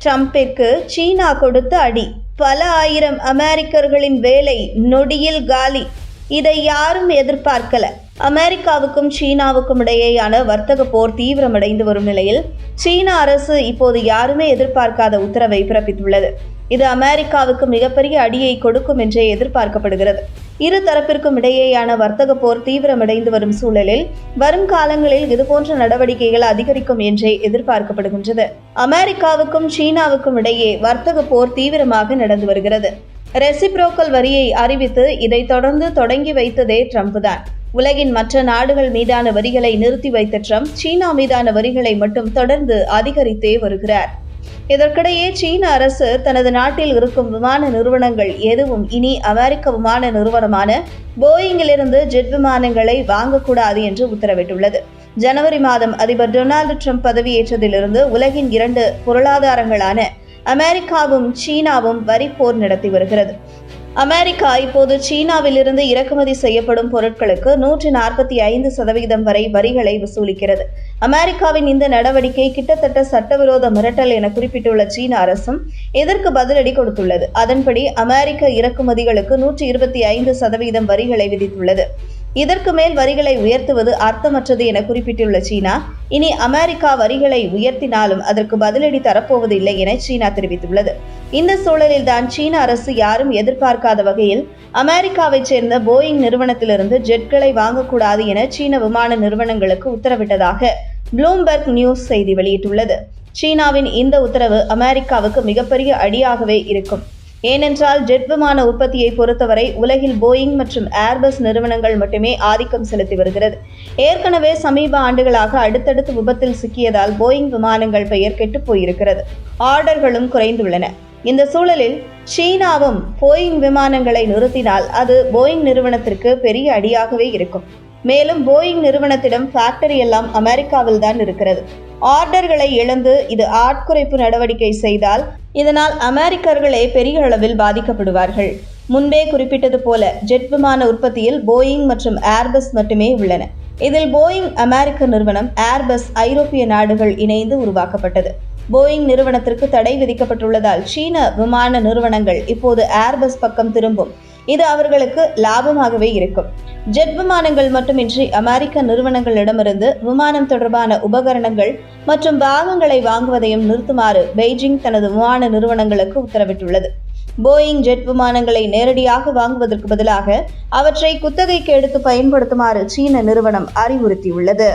ட்ரம்பிற்கு சீனா கொடுத்த அடி, பல ஆயிரம் அமெரிக்கர்களின் வேலை நொடியில் காலி. இதை யாரும் எதிர்பார்க்கல. அமெரிக்காவுக்கும் சீனாவுக்கும் இடையேயான வர்த்தக போர் தீவிரமடைந்து வரும் நிலையில் சீன அரசு இப்போது யாருமே எதிர்பார்க்காத உத்தரவை பிறப்பித்துள்ளது. இது அமெரிக்காவுக்கு மிகப்பெரிய அடியை கொடுக்கும் என்றே எதிர்பார்க்கப்படுகிறது. இரு தரப்பிற்கும் இடையேயான வர்த்தக போர் தீவிரமடைந்து வரும் சூழலில் வரும் காலங்களில் இதுபோன்ற நடவடிக்கைகள் அதிகரிக்கும் என்றே எதிர்பார்க்கப்படுகின்றது. அமெரிக்காவுக்கும் சீனாவுக்கும் இடையே வர்த்தக போர் தீவிரமாக நடந்து வருகிறது. ரெசிப்ரோக்கல் வரியை அறிவித்து இதை தொடங்கி வைத்ததே ட்ரம்ப் தான். உலகின் மற்ற நாடுகள் மீதான வரிகளை நிறுத்தி வைத்த ட்ரம்ப் சீனா மீதான வரிகளை மட்டும் தொடர்ந்து அதிகரித்தே வருகிறார். இதற்கிடையே சீன அரசு தனது நாட்டில் இருக்கும் விமான நிறுவனங்கள் எதுவும் இனி அமெரிக்க விமான நிறுவனமான போயிங்கிலிருந்து ஜெட் விமானங்களை வாங்கக்கூடாது என்று உத்தரவிட்டுள்ளது. ஜனவரி மாதம் அதிபர் டொனால்டு ட்ரம்ப் பதவியேற்றதிலிருந்து உலகின் 2 பொருளாதாரங்களான அமெரிக்காவும் சீனாவும் வரி போர் நடத்தி வருகிறது. அமெரிக்கா இப்போது சீனாவிலிருந்து இறக்குமதி செய்யப்படும் பொருட்களுக்கு 145% வரை வரிகளை வசூலிக்கிறது. அமெரிக்காவின் இந்த நடவடிக்கை கிட்டத்தட்ட சட்டவிரோத மிரட்டல் என குறிப்பிட்டுள்ள சீன அரசும் இதற்கு பதிலடி கொடுத்துள்ளது. அதன்படி அமெரிக்க இறக்குமதிகளுக்கு 125% வரிகளை விதித்துள்ளது. இதற்கு மேல் வரிகளை உயர்த்துவது அர்த்தமற்றது என குறிப்பிட்டுள்ள சீனா, இனி அமெரிக்கா வரிகளை உயர்த்தினாலும் அதற்கு பதிலடி தரப்போவதில்லை என சீனா தெரிவித்துள்ளது. இந்த சூழலில் தான் சீன அரசு யாரும் எதிர்பார்க்காத வகையில் அமெரிக்காவைச் சேர்ந்த போயிங் நிறுவனத்திலிருந்து ஜெட்களை வாங்கக்கூடாது என சீன விமான நிறுவனங்களுக்கு உத்தரவிட்டதாக ப்ளூம்பெர்க் நியூஸ் செய்தி வெளியிட்டுள்ளது. சீனாவின் இந்த உத்தரவு அமெரிக்காவுக்கு மிகப்பெரிய அடியாகவே இருக்கும். ஏனென்றால் ஜெட் விமான உற்பத்தியை பொறுத்தவரை உலகில் போயிங் மற்றும் ஏர்பஸ் நிறுவனங்கள் மட்டுமே ஆதிக்கம் செலுத்தி வருகிறது. ஏற்கனவே சமீப ஆண்டுகளாக அடுத்தடுத்து விபத்தில் சிக்கியதால் போயிங் விமானங்கள் பெயர் கெட்டுப் போயிருக்கிறது. ஆர்டர்களும் குறைந்துள்ளன. இந்த சூழலில் சீனாவும் போயிங் விமானங்களை நிறுத்தினால் அது போயிங் நிறுவனத்திற்கு பெரிய அடியாகவே இருக்கும். மேலும் போயிங் நிறுவனத்திடம் ஃபேக்டரி எல்லாம் அமெரிக்காவில் தான் இருக்கிறது. ஆர்டர்களை இழந்து இது ஆட்குறைப்பு நடவடிக்கை செய்தால் இதனால் அமெரிக்கர்களே பெரிய அளவில் பாதிக்கப்படுவார்கள். முன்பே குறிப்பிட்டது போல ஜெட் விமான உற்பத்தியில் போயிங் மற்றும் ஏர்பஸ் மட்டுமே உள்ளன. இதில் போயிங் அமெரிக்க நிறுவனம், ஏர்பஸ் ஐரோப்பிய நாடுகள் இணைந்து உருவாக்கப்பட்டது. போயிங் நிறுவனத்திற்கு தடை விதிக்கப்பட்டுள்ளதால் சீன விமான நிறுவனங்கள் இப்போது ஏர்பஸ் பக்கம் திரும்பும். இது அவர்களுக்கு லாபமாகவே இருக்கும். ஜெட் விமானங்கள் மட்டுமின்றி அமெரிக்க நிறுவனங்களிடமிருந்து விமானம் தொடர்பான உபகரணங்கள் மற்றும் பாகங்களை வாங்குவதையும் நிறுத்துமாறு பெய்ஜிங் தனது விமான நிறுவனங்களுக்கு உத்தரவிட்டுள்ளது. போயிங் ஜெட் விமானங்களை நேரடியாக வாங்குவதற்கு பதிலாக அவற்றை குத்தகைக்கு எடுத்து பயன்படுத்துமாறு சீன நிறுவனம் அறிவுறுத்தியுள்ளது.